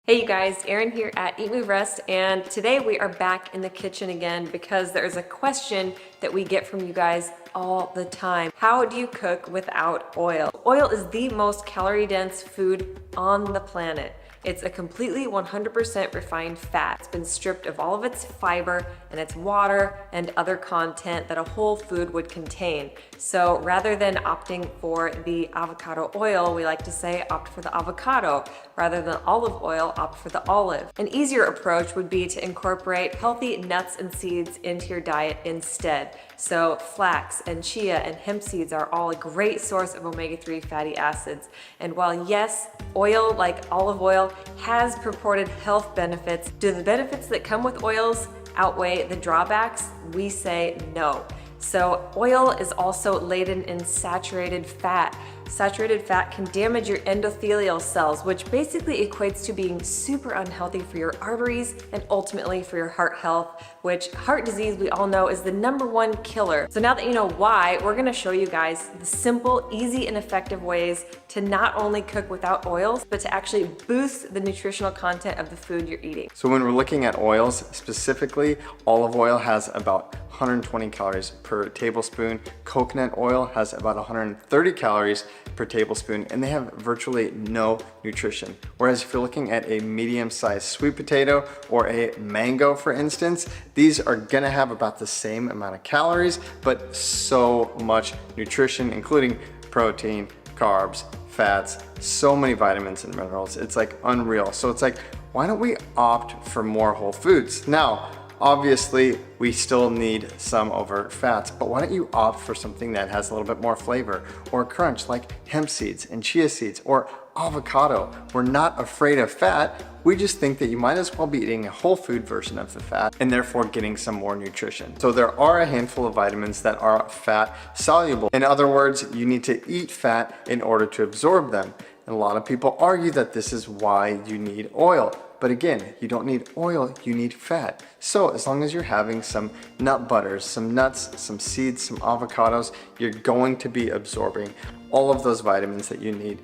Hey you guys, Erin here at Eat Move Rest, and today we are back in the kitchen again because there's a question that we get from you guys all the time. How do you cook without oil? Oil is the most calorie dense food on the planet. It's a completely 100% refined fat. It's been stripped of all of its fiber and its water and other content that a whole food would contain. So rather than opting for the avocado oil, we like to say opt for the avocado. Rather than olive oil, opt for the olive. An easier approach would be to incorporate healthy nuts and seeds into your diet instead. So flax and chia and hemp seeds are all a great source of omega-3 fatty acids. And while yes, oil like olive oil has purported health benefits, do the benefits that come with oils outweigh the drawbacks? We say no. So oil is also laden in saturated fat. Saturated fat can damage your endothelial cells, which basically equates to being super unhealthy for your arteries and ultimately for your heart health, which heart disease we all know is the #1 killer. So now that you know why, we're gonna show you guys the simple, easy, and effective ways to not only cook without oils, but to actually boost the nutritional content of the food you're eating. So when we're looking at oils, specifically, olive oil has about 120 calories per tablespoon. Coconut oil has about 130 calories per tablespoon, and they have virtually no nutrition. Whereas if you're looking at a medium-sized sweet potato or a mango, for instance, these are gonna have about the same amount of calories, but so much nutrition, including protein, carbs, fats, so many vitamins and minerals. It's like unreal. So it's like, why don't we opt for more whole foods? Now, obviously, we still need some overt fats, but why don't you opt for something that has a little bit more flavor or crunch, like hemp seeds and chia seeds or avocado? We're not afraid of fat. We just think that you might as well be eating a whole food version of the fat and therefore getting some more nutrition. So there are a handful of vitamins that are fat soluble. In other words, you need to eat fat in order to absorb them. And a lot of people argue that this is why you need oil. But again, you don't need oil, you need fat. So as long as you're having some nut butters, some nuts, some seeds, some avocados, you're going to be absorbing all of those vitamins that you need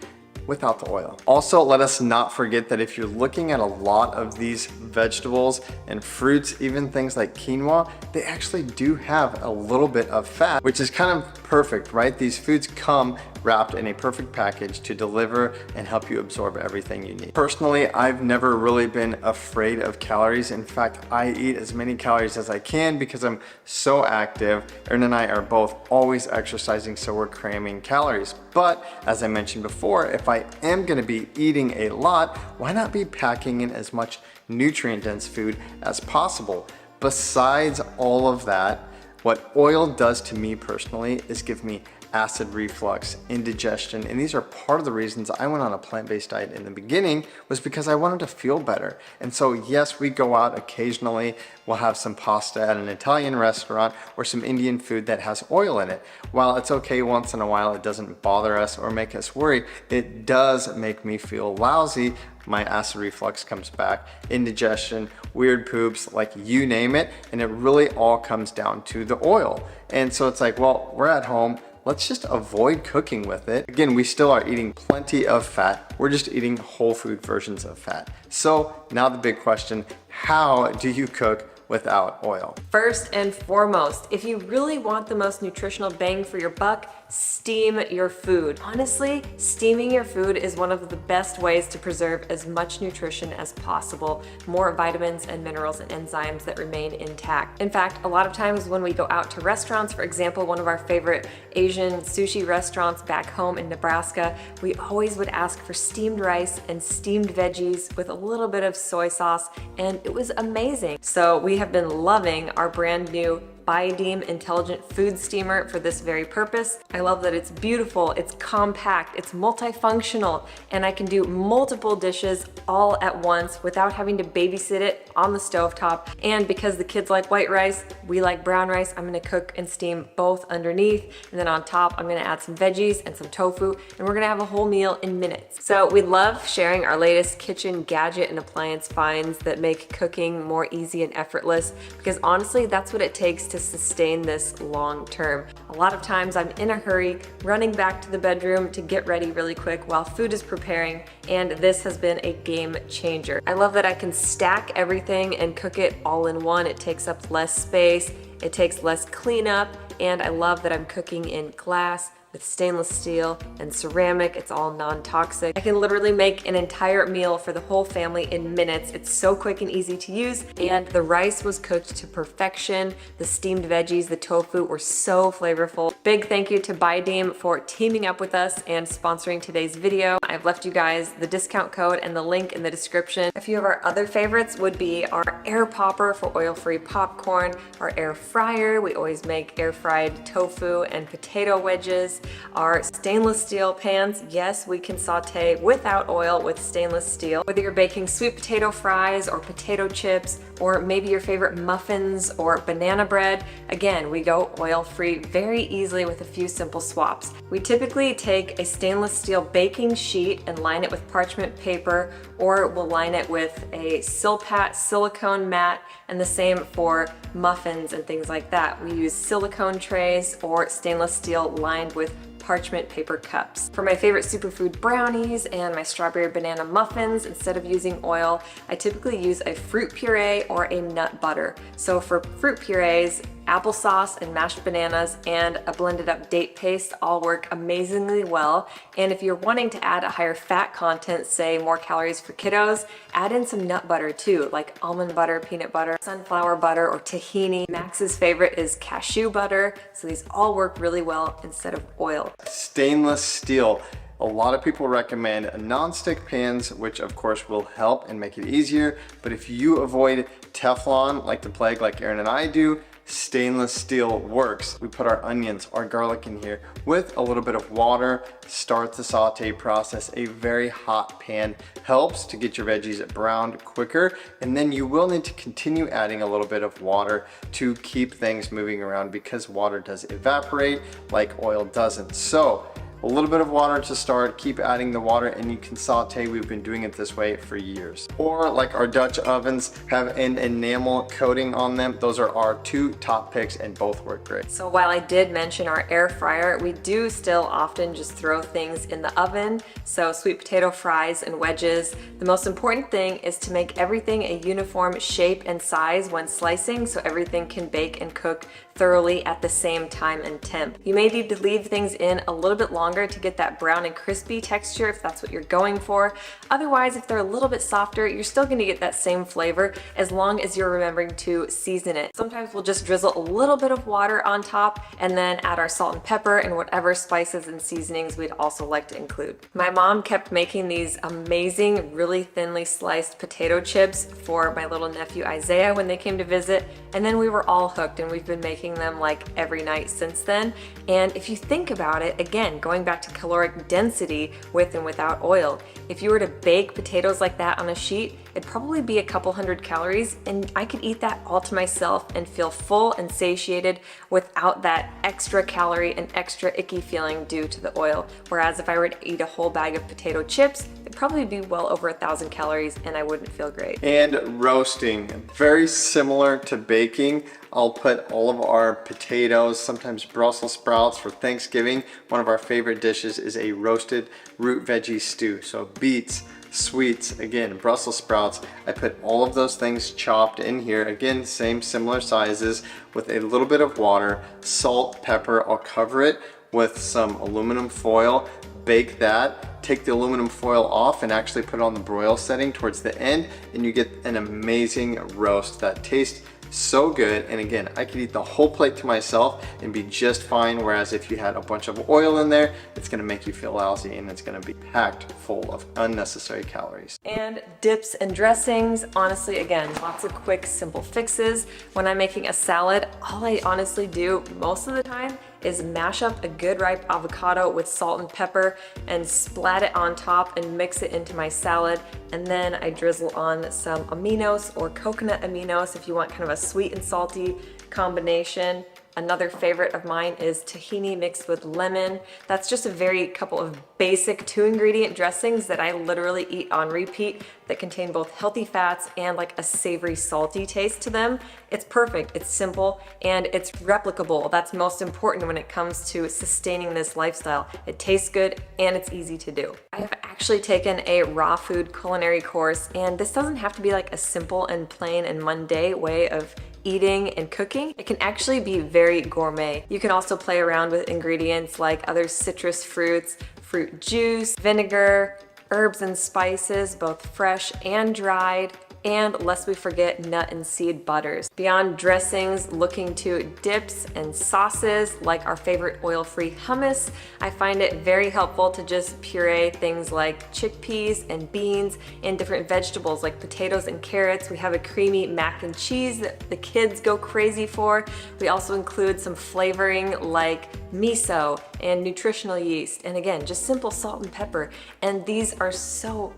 without the oil. Also, let us not forget that if you're looking at a lot of these vegetables and fruits, even things like quinoa, they actually do have a little bit of fat, which is kind of perfect, right? These foods come wrapped in a perfect package to deliver and help you absorb everything you need. Personally, I've never really been afraid of calories. In fact, I eat as many calories as I can because I'm so active. Erin and I are both always exercising, so we're cramming calories. But as I mentioned before, if I am gonna be eating a lot, why not be packing in as much nutrient-dense food as possible? Besides all of that, what oil does to me personally is give me acid reflux, indigestion, and these are part of the reasons I went on a plant-based diet in the beginning, was because I wanted to feel better. And so yes, we go out occasionally, we'll have some pasta at an Italian restaurant or some Indian food that has oil in it. While it's okay once in a while, it doesn't bother us or make us worry, it does make me feel lousy. My acid reflux comes back, indigestion, weird poops, like you name it, and it really all comes down to the oil. And so it's like, well, we're at home, let's just avoid cooking with it. Again, we still are eating plenty of fat. We're just eating whole food versions of fat. So now the big question, how do you cook without oil? First and foremost, if you really want the most nutritional bang for your buck, steam your food. Honestly, steaming your food is one of the best ways to preserve as much nutrition as possible, more vitamins and minerals and enzymes that remain intact. In fact, a lot of times when we go out to restaurants, for example, one of our favorite Asian sushi restaurants back home in Nebraska, we always would ask for steamed rice and steamed veggies with a little bit of soy sauce, and it was amazing. So we have been loving our brand new Biodeem Intelligent Food Steamer for this very purpose. I love that it's beautiful, it's compact, it's multifunctional, and I can do multiple dishes all at once without having to babysit it on the stovetop. And because the kids like white rice, we like brown rice, I'm gonna cook and steam both underneath, and then on top I'm gonna add some veggies and some tofu, and we're gonna have a whole meal in minutes. So we love sharing our latest kitchen gadget and appliance finds that make cooking more easy and effortless, because honestly, that's what it takes to sustain this long term. A lot of times I'm in a hurry, running back to the bedroom to get ready really quick while food is preparing, and this has been a game changer. I love that I can stack everything and cook it all in one. It takes up less space, it takes less cleanup, and I love that I'm cooking in glass with stainless steel and ceramic. It's all non-toxic. I can literally make an entire meal for the whole family in minutes. It's so quick and easy to use, and the rice was cooked to perfection. The steamed veggies, the tofu were so flavorful. Big thank you to Biodeem for teaming up with us and sponsoring today's video. I've left you guys the discount code and the link in the description. A few of our other favorites would be our air popper for oil-free popcorn, our air fryer. We always make air fried tofu and potato wedges. Our stainless steel pans, yes, we can saute without oil with stainless steel. Whether you're baking sweet potato fries or potato chips, or maybe your favorite muffins or banana bread, again, we go oil-free very easily with a few simple swaps. We typically take a stainless steel baking sheet and line it with parchment paper, or we'll line it with a Silpat silicone mat, and the same for muffins and things like that. We use silicone trays or stainless steel lined with parchment paper cups. For my favorite superfood brownies and my strawberry banana muffins, instead of using oil, I typically use a fruit puree or a nut butter. So for fruit purees, applesauce and mashed bananas and a blended up date paste all work amazingly well. And if you're wanting to add a higher fat content, say more calories for kiddos, add in some nut butter too, like almond butter, peanut butter, sunflower butter, or tahini. Max's favorite is cashew butter. So these all work really well instead of oil. Stainless steel. A lot of people recommend non-stick pans, which of course will help and make it easier. But if you avoid Teflon like the plague, like Aaron and I do, stainless steel works. We put our onions, our garlic in here with a little bit of water, start the saute process. A very hot pan helps to get your veggies browned quicker, and then you will need to continue adding a little bit of water to keep things moving around because water does evaporate like oil doesn't. So a little bit of water to start, keep adding the water, and you can saute. We've been doing it this way for years. Or like our Dutch ovens have an enamel coating on them. Those are our two top picks and both work great. So while I did mention our air fryer, we do still often just throw things in the oven. So sweet potato fries and wedges. The most important thing is to make everything a uniform shape and size when slicing so everything can bake and cook thoroughly at the same time and temp. You may need to leave things in a little bit longer to get that brown and crispy texture if that's what you're going for. Otherwise, if they're a little bit softer, you're still gonna get that same flavor as long as you're remembering to season it. Sometimes we'll just drizzle a little bit of water on top and then add our salt and pepper and whatever spices and seasonings we'd also like to include. My mom kept making these amazing, really thinly sliced potato chips for my little nephew Isaiah when they came to visit, and then we were all hooked, and we've been making them like every night since then. And if you think about it, again, going back to caloric density with and without oil, if you were to bake potatoes like that on a sheet, it'd probably be a couple hundred calories, and I could eat that all to myself and feel full and satiated without that extra calorie and extra icky feeling due to the oil. Whereas if I were to eat a whole bag of potato chips, it'd probably be well over 1,000 calories and I wouldn't feel great. And roasting, very similar to baking. I'll put all of our potatoes, sometimes Brussels sprouts for Thanksgiving. One of our favorite dishes is a roasted root veggie stew. So beets, sweets, again, Brussels sprouts. I put all of those things chopped in here. Again, same similar sizes with a little bit of water, salt, pepper. I'll cover it with some aluminum foil, bake that, take the aluminum foil off and actually put it on the broil setting towards the end, and you get an amazing roast that tastes so good. And again, I could eat the whole plate to myself and be just fine, whereas if you had a bunch of oil in there, it's gonna make you feel lousy and it's gonna be packed full of unnecessary calories. And dips and dressings, honestly, again, lots of quick, simple fixes. When I'm making a salad, all I honestly do most of the time is mash up a good ripe avocado with salt and pepper and splat it on top and mix it into my salad. And then I drizzle on some aminos or coconut aminos if you want kind of a sweet and salty combination. Another favorite of mine is tahini mixed with lemon. That's just a very couple of basic 2-ingredient dressings that I literally eat on repeat that contain both healthy fats and like a savory, salty taste to them. It's perfect, it's simple, and it's replicable. That's most important when it comes to sustaining this lifestyle. It tastes good and it's easy to do. I have actually taken a raw food culinary course, and this doesn't have to be like a simple and plain and mundane way of eating and cooking. It can actually be very gourmet. You can also play around with ingredients like other citrus fruits, fruit juice, vinegar, herbs and spices, both fresh and dried, and lest we forget nut and seed butters. Beyond dressings, looking to dips and sauces like our favorite oil-free hummus, I find it very helpful to just puree things like chickpeas and beans and different vegetables like potatoes and carrots. We have a creamy mac and cheese that the kids go crazy for. We also include some flavoring like miso and nutritional yeast, and again, just simple salt and pepper. And these are so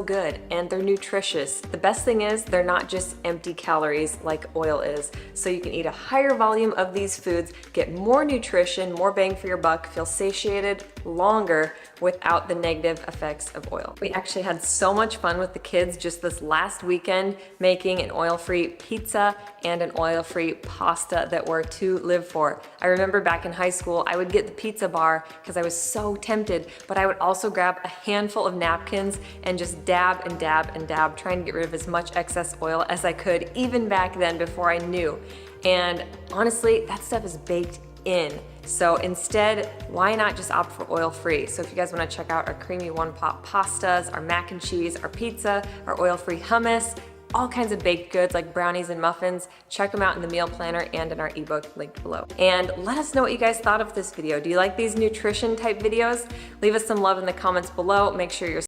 good, and they're nutritious. The best thing is they're not just empty calories like oil is. So you can eat a higher volume of these foods, get more nutrition, more bang for your buck, feel satiated longer without the negative effects of oil. We actually had so much fun with the kids just this last weekend making an oil-free pizza and an oil-free pasta that were to live for. I remember back in high school, I would get the pizza bar because I was so tempted, but I would also grab a handful of napkins and just dab and dab and dab, trying to get rid of as much excess oil as I could, even back then before I knew. And honestly, that stuff is baked in. So instead, why not just opt for oil-free? So if you guys want to check out our creamy one-pot pastas, our mac and cheese, our pizza, our oil-free hummus, all kinds of baked goods like brownies and muffins, check them out in the meal planner and in our ebook linked below. And let us know what you guys thought of this video. Do you like these nutrition type videos? Leave us some love in the comments below. Make sure you're